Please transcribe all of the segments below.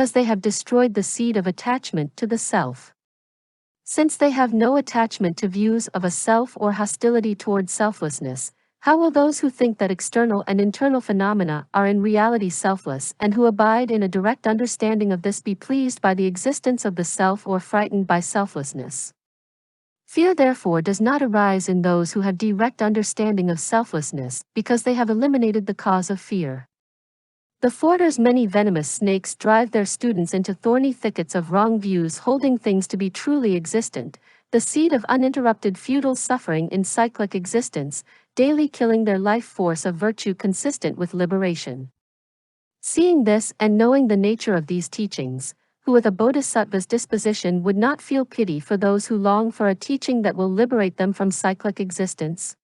because they have destroyed the seed of attachment to the self. Since they have no attachment to views of a self or hostility toward selflessness, how will those who think that external and internal phenomena are in reality selfless and who abide in a direct understanding of this be pleased by the existence of the self or frightened by selflessness? Fear therefore does not arise in those who have direct understanding of selflessness, because they have eliminated the cause of fear. The forder's many venomous snakes drive their students into thorny thickets of wrong views, holding things to be truly existent, the seed of uninterrupted futile suffering in cyclic existence, daily killing their life force of virtue consistent with liberation. Seeing this and knowing the nature of these teachings, who with a bodhisattva's disposition would not feel pity for those who long for a teaching that will liberate them from cyclic existence?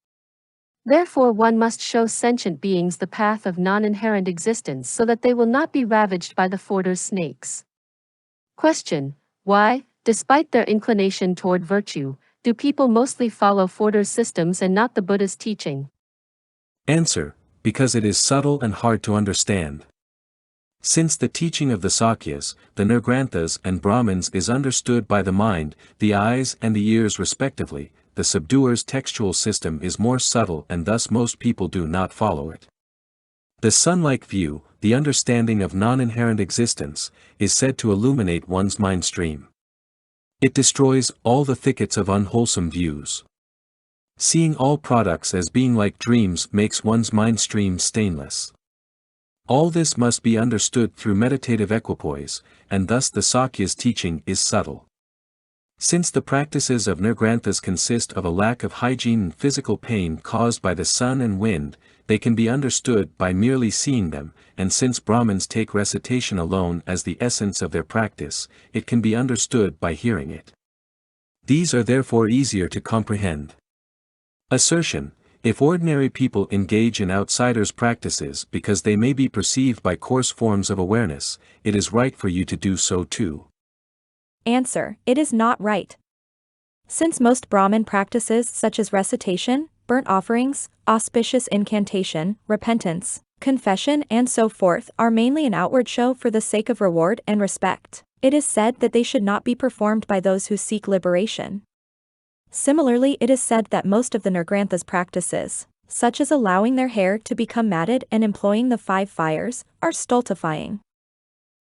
Therefore one must show sentient beings the path of non-inherent existence so that they will not be ravaged by the forder's snakes. Question: why, despite their inclination toward virtue, do people mostly follow forder's systems and not the Buddha's teaching? Answer: because it is subtle and hard to understand. Since the teaching of the Sakyas, the Nirgranthas and Brahmins is understood by the mind, the eyes and the ears respectively, the subduer's textual system is more subtle and thus most people do not follow it. The sun-like view, the understanding of non-inherent existence, is said to illuminate one's mind stream. It destroys all the thickets of unwholesome views. Seeing all products as being like dreams makes one's mind stream stainless. All this must be understood through meditative equipoise, and thus the Sakya's teaching is subtle. Since the practices of Nirgranthas consist of a lack of hygiene and physical pain caused by the sun and wind, they can be understood by merely seeing them, and since Brahmins take recitation alone as the essence of their practice, it can be understood by hearing it. These are therefore easier to comprehend. Assertion: if ordinary people engage in outsiders' practices because they may be perceived by coarse forms of awareness, it is right for you to do so too. Answer: it is not right. Since most Brahmin practices such as recitation, burnt offerings, auspicious incantation, repentance, confession and so forth are mainly an outward show for the sake of reward and respect, it is said that they should not be performed by those who seek liberation. Similarly, it is said that most of the Nirgranthas' practices, such as allowing their hair to become matted and employing the 5 fires, are stultifying.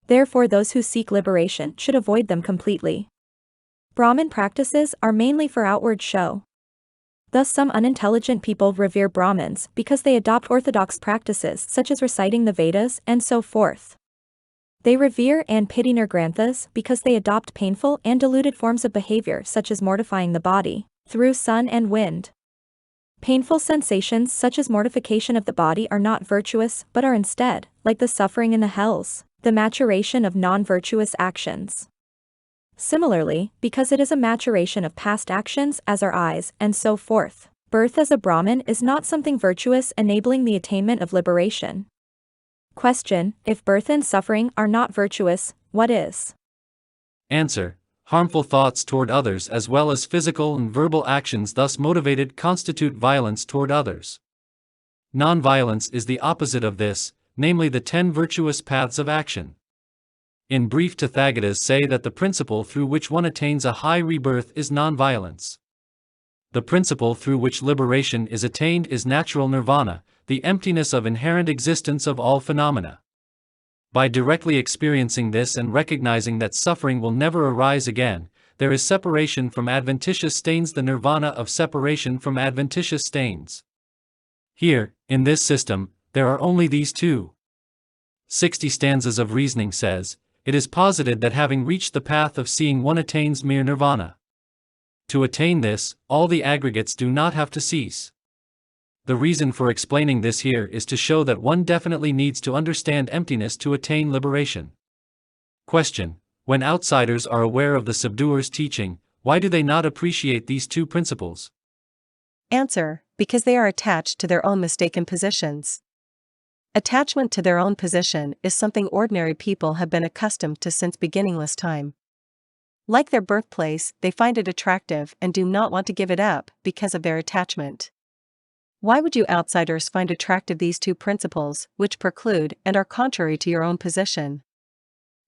Therefore those who seek liberation should avoid them completely. Brahmin practices are mainly for outward show. Thus some unintelligent people revere Brahmins because they adopt orthodox practices such as reciting the Vedas and so forth. They revere and pity Nirgranthas because they adopt painful and deluded forms of behavior such as mortifying the body, through sun and wind. Painful sensations such as mortification of the body are not virtuous but are instead, like the suffering in the hells, the maturation of non-virtuous actions. Similarly, because it is a maturation of past actions as our eyes and so forth, birth as a Brahmin is not something virtuous enabling the attainment of liberation. Question: if birth and suffering are not virtuous, what is? Answer: harmful thoughts toward others as well as physical and verbal actions thus motivated constitute violence toward others. Non-violence is the opposite of this, namely the 10 virtuous paths of action. In brief, Tathagatas say that the principle through which one attains a high rebirth is non-violence. The principle through which liberation is attained is natural nirvana, the emptiness of inherent existence of all phenomena. By directly experiencing this and recognizing that suffering will never arise again, there is separation from adventitious stains, the nirvana of separation from adventitious stains. Here, in this system, there are only these two. 60 stanzas of reasoning says, it is posited that having reached the path of seeing one attains mere nirvana. To attain this, all the aggregates do not have to cease. The reason for explaining this here is to show that one definitely needs to understand emptiness to attain liberation. Question: when outsiders are aware of the subduer's teaching, why do they not appreciate these two principles? Answer: because they are attached to their own mistaken positions. Attachment to their own position is something ordinary people have been accustomed to since beginningless time. Like their birthplace, they find it attractive and do not want to give it up because of their attachment. Why would you outsiders find attractive these two principles, which preclude and are contrary to your own position?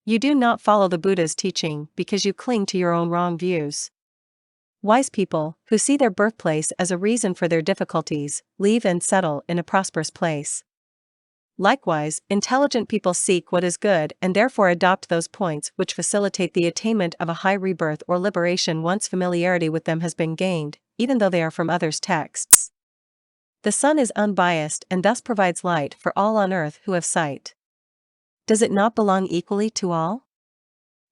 You do not follow the Buddha's teaching because you cling to your own wrong views. Wise people, who see their birthplace as a reason for their difficulties, leave and settle in a prosperous place. Likewise, intelligent people seek what is good and therefore adopt those points which facilitate the attainment of a high rebirth or liberation once familiarity with them has been gained, even though they are from others' texts. The sun is unbiased and thus provides light for all on earth who have sight. Does it not belong equally to all?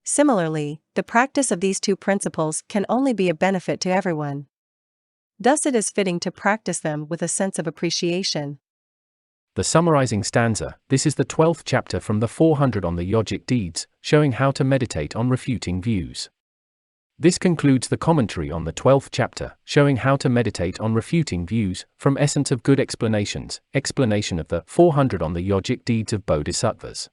Similarly, the practice of these two principles can only be a benefit to everyone. Thus it is fitting to practice them with a sense of appreciation. The summarizing stanza. This is the 12th chapter from the 400 on the Yogic Deeds, showing how to meditate on refuting views. This concludes the commentary on the 12th chapter, showing how to meditate on refuting views, from Essence of Good Explanations, explanation of the 400 on the Yogic Deeds of Bodhisattvas.